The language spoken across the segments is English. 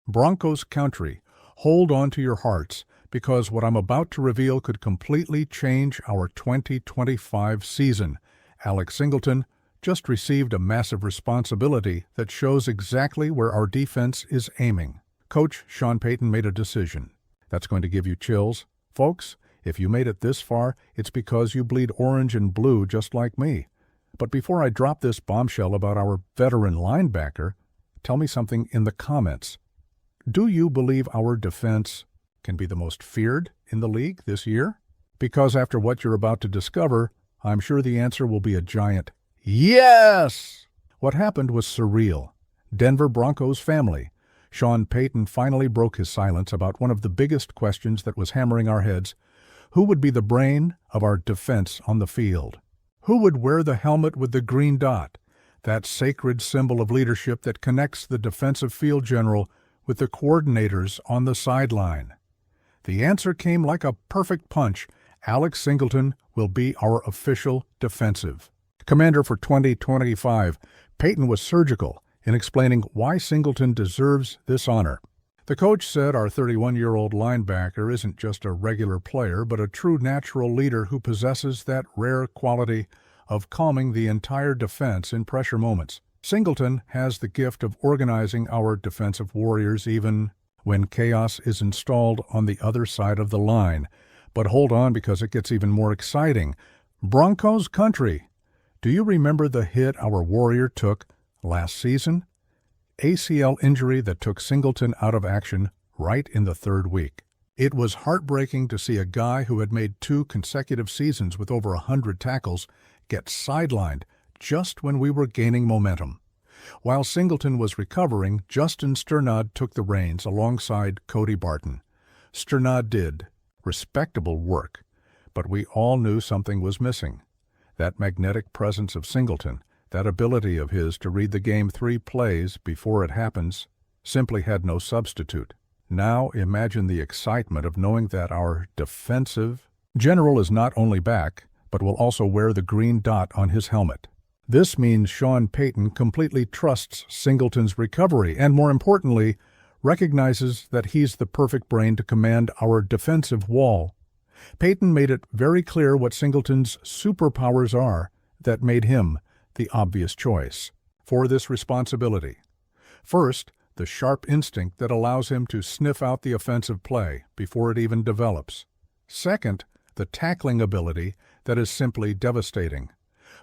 Broncos country, hold on to your hearts, because what I'm about to reveal could completely change our 2025 season. Alex Singleton just received a massive responsibility that shows exactly where our defense is aiming. Coach Sean Payton made a decision. That's going to give you chills. Folks, if you made it this far, it's because you bleed orange and blue just like me. But before I drop this bombshell about our veteran linebacker, tell me something in the comments. Do you believe our defense can be the most feared in the league this year? Because after what you're about to discover, I'm sure the answer will be a giant yes! What happened was surreal. Denver Broncos family. Sean Payton finally broke his silence about one of the biggest questions that was hammering our heads. Who would be the brain of our defense on the field? Who would wear the helmet with the green dot, that sacred symbol of leadership that connects the defensive field general with the coordinators on the sideline? The answer came like a perfect punch. Alex Singleton will be our official defensive commander for 2025. Payton was surgical in explaining why Singleton deserves this honor. The coach said our 31-year-old linebacker isn't just a regular player, but a true natural leader who possesses that rare quality of calming the entire defense in pressure moments. Singleton has the gift of organizing our defensive warriors even when chaos is installed on the other side of the line. But hold on, because it gets even more exciting. Broncos country. Do you remember the hit our warrior took last season? ACL injury that took Singleton out of action right in the third week. It was heartbreaking to see a guy who had made 2 consecutive seasons with over 100 tackles get sidelined just when we were gaining momentum. While Singleton was recovering, Justin Sternad took the reins alongside Cody Barton. Sternad did respectable work, but we all knew something was missing. That magnetic presence of Singleton, that ability of his to read the game 3 plays before it happens, simply had no substitute. Now imagine the excitement of knowing that our defensive general is not only back, but will also wear the green dot on his helmet. This means Sean Payton completely trusts Singleton's recovery and, more importantly, recognizes that he's the perfect brain to command our defensive wall. Payton made it very clear what Singleton's superpowers are that made him the obvious choice for this responsibility. First, the sharp instinct that allows him to sniff out the offensive play before it even develops. Second, the tackling ability that is simply devastating.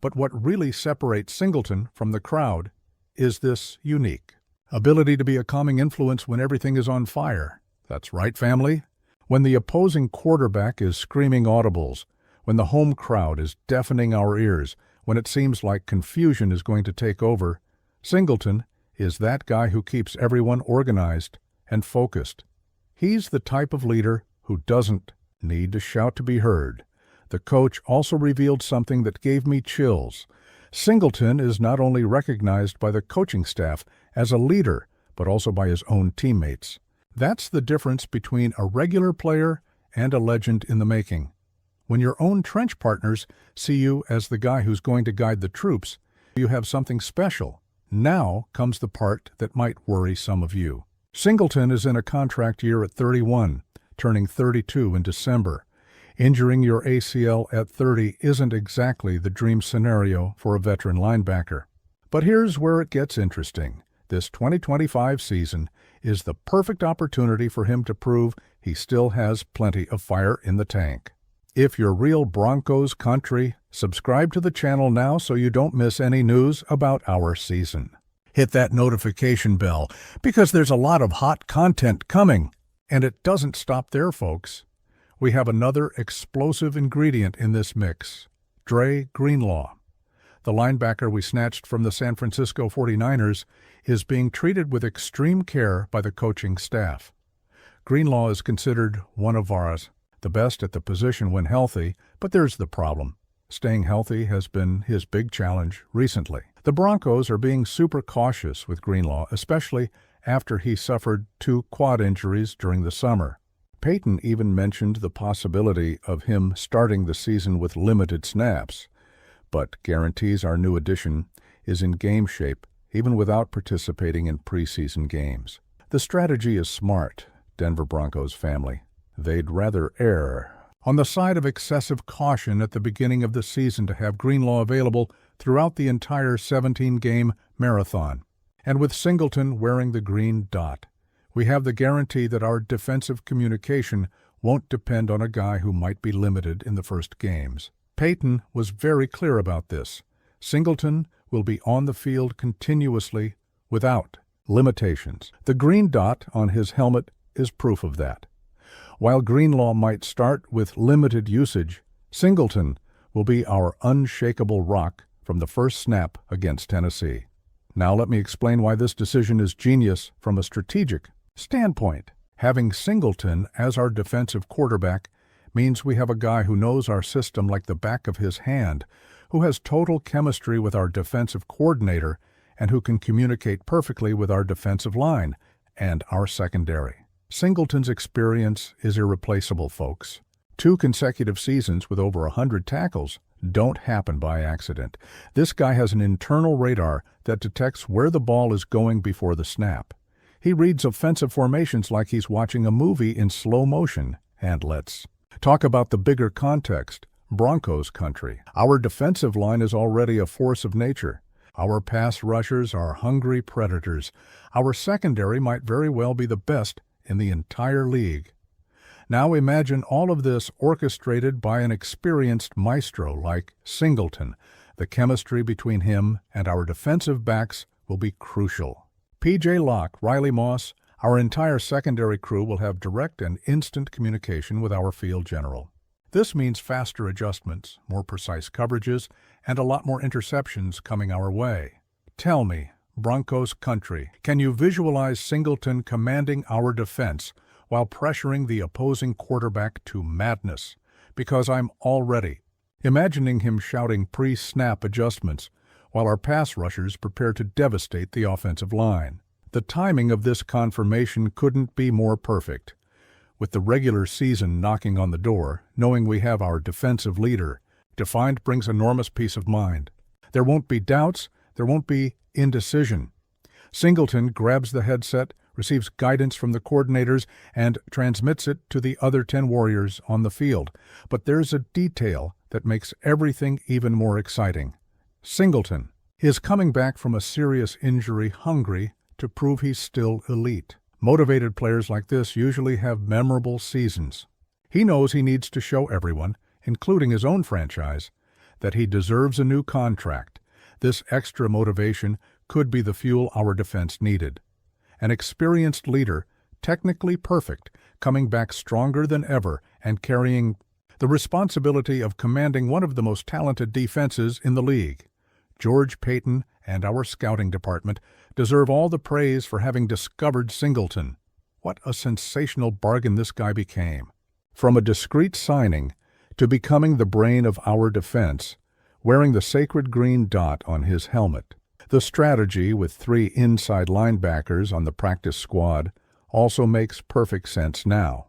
But what really separates Singleton from the crowd is this unique ability to be a calming influence when everything is on fire. That's right, family. When the opposing quarterback is screaming audibles, when the home crowd is deafening our ears, when it seems like confusion is going to take over, Singleton is that guy who keeps everyone organized and focused. He's the type of leader who doesn't need to shout to be heard. The coach also revealed something that gave me chills. Singleton is not only recognized by the coaching staff as a leader, but also by his own teammates. That's the difference between a regular player and a legend in the making. When your own trench partners see you as the guy who's going to guide the troops, you have something special. Now comes the part that might worry some of you. Singleton is in a contract year at 31, turning 32 in December. Injuring your ACL at 30 isn't exactly the dream scenario for a veteran linebacker. But here's where it gets interesting. This 2025 season is the perfect opportunity for him to prove he still has plenty of fire in the tank. If you're real Broncos country, subscribe to the channel now so you don't miss any news about our season. Hit that notification bell because there's a lot of hot content coming. And it doesn't stop there, folks. We have another explosive ingredient in this mix, Dre Greenlaw. The linebacker we snatched from the San Francisco 49ers is being treated with extreme care by the coaching staff. Greenlaw is considered one of ours, the best at the position when healthy, but there's the problem. Staying healthy has been his big challenge recently. The Broncos are being super cautious with Greenlaw, especially after he suffered 2 quad injuries during the summer. Payton even mentioned the possibility of him starting the season with limited snaps, but guarantees our new addition is in game shape even without participating in preseason games. The strategy is smart, Denver Broncos family. They'd rather err on the side of excessive caution at the beginning of the season to have Greenlaw available throughout the entire 17-game marathon. And with Singleton wearing the green dot, we have the guarantee that our defensive communication won't depend on a guy who might be limited in the first games. Peyton was very clear about this. Singleton will be on the field continuously without limitations. The green dot on his helmet is proof of that. While Greenlaw might start with limited usage, Singleton will be our unshakable rock from the first snap against Tennessee. Now let me explain why this decision is genius from a strategic standpoint. Having Singleton as our defensive quarterback means we have a guy who knows our system like the back of his hand, who has total chemistry with our defensive coordinator, and who can communicate perfectly with our defensive line and our secondary. Singleton's experience is irreplaceable, folks. 2 consecutive seasons with over 100 tackles don't happen by accident. This guy has an internal radar that detects where the ball is going before the snap. He reads offensive formations like he's watching a movie in slow motion. And let's talk about the bigger context, Broncos country. Our defensive line is already a force of nature. Our pass rushers are hungry predators. Our secondary might very well be the best in the entire league. Now imagine all of this orchestrated by an experienced maestro like Singleton. The chemistry between him and our defensive backs will be crucial. P.J. Locke, Riley Moss, our entire secondary crew will have direct and instant communication with our field general. This means faster adjustments, more precise coverages, and a lot more interceptions coming our way. Tell me, Broncos country, can you visualize Singleton commanding our defense while pressuring the opposing quarterback to madness? Because I'm already imagining him shouting pre-snap adjustments while our pass rushers prepare to devastate the offensive line. The timing of this confirmation couldn't be more perfect. With the regular season knocking on the door, knowing we have our defensive leader defined brings enormous peace of mind. There won't be doubts, there won't be indecision. Singleton grabs the headset, receives guidance from the coordinators, and transmits it to the other 10 warriors on the field. But there's a detail that makes everything even more exciting. Singleton is coming back from a serious injury hungry to prove he's still elite. Motivated players like this usually have memorable seasons. He knows he needs to show everyone, including his own franchise, that he deserves a new contract. This extra motivation could be the fuel our defense needed. An experienced leader, technically perfect, coming back stronger than ever and carrying the responsibility of commanding one of the most talented defenses in the league. George Payton and our scouting department deserve all the praise for having discovered Singleton. What a sensational bargain this guy became. From a discreet signing to becoming the brain of our defense, wearing the sacred green dot on his helmet. The strategy with 3 inside linebackers on the practice squad also makes perfect sense now.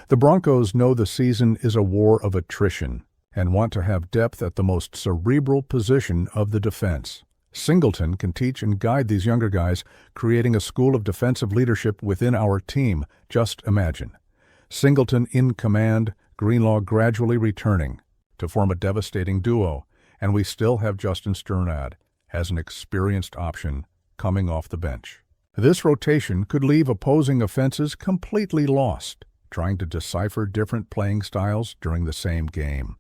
The Broncos know the season is a war of attrition and want to have depth at the most cerebral position of the defense. Singleton can teach and guide these younger guys, creating a school of defensive leadership within our team. Just imagine. Singleton in command, Greenlaw gradually returning to form a devastating duo, and we still have Justin Sternad as an experienced option coming off the bench. This rotation could leave opposing offenses completely lost, trying to decipher different playing styles during the same game.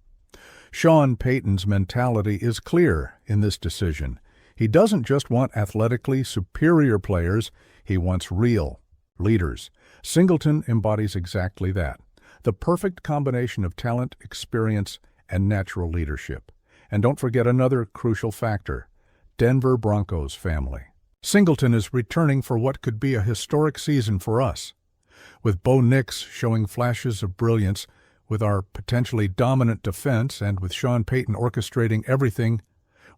Sean Payton's mentality is clear in this decision. He doesn't just want athletically superior players, he wants real leaders. Singleton embodies exactly that, the perfect combination of talent, experience, and natural leadership. And don't forget another crucial factor, Denver Broncos family. Singleton is returning for what could be a historic season for us. With Bo Nix showing flashes of brilliance, with our potentially dominant defense, and with Sean Payton orchestrating everything,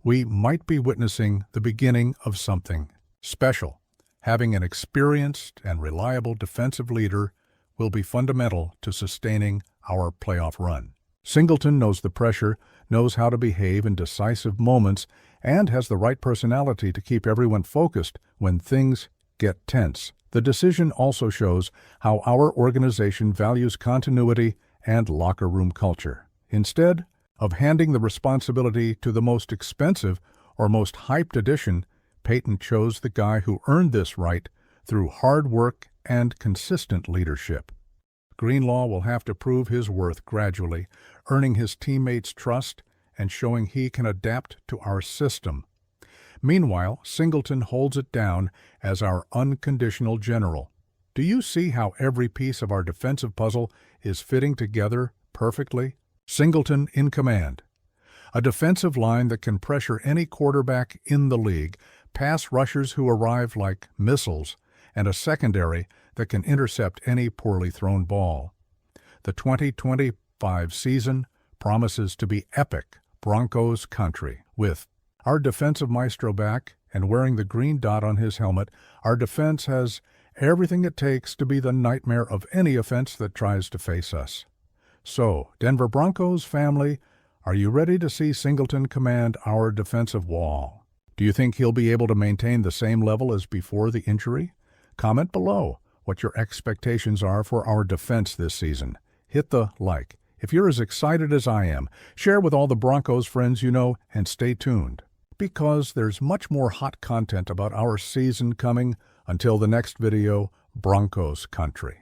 we might be witnessing the beginning of something special. Having an experienced and reliable defensive leader will be fundamental to sustaining our playoff run. Singleton knows the pressure, knows how to behave in decisive moments, and has the right personality to keep everyone focused when things get tense. The decision also shows how our organization values continuity and locker room culture. Instead of handing the responsibility to the most expensive or most hyped addition, Peyton chose the guy who earned this right through hard work and consistent leadership. Greenlaw will have to prove his worth gradually, earning his teammates' trust and showing he can adapt to our system. Meanwhile, Singleton holds it down as our unconditional general. Do you see how every piece of our defensive puzzle is fitting together perfectly? Singleton in command. A defensive line that can pressure any quarterback in the league, pass rushers who arrive like missiles, and a secondary that can intercept any poorly thrown ball. The 2025 season promises to be epic Broncos country. With our defensive maestro back and wearing the green dot on his helmet, our defense has everything it takes to be the nightmare of any offense that tries to face us. So, Denver Broncos family, are you ready to see Singleton command our defensive wall? Do you think he'll be able to maintain the same level as before the injury? Comment below what your expectations are for our defense this season. Hit the like. If you're as excited as I am, share with all the Broncos friends you know and stay tuned, because there's much more hot content about our season coming. Until the next video, Broncos country.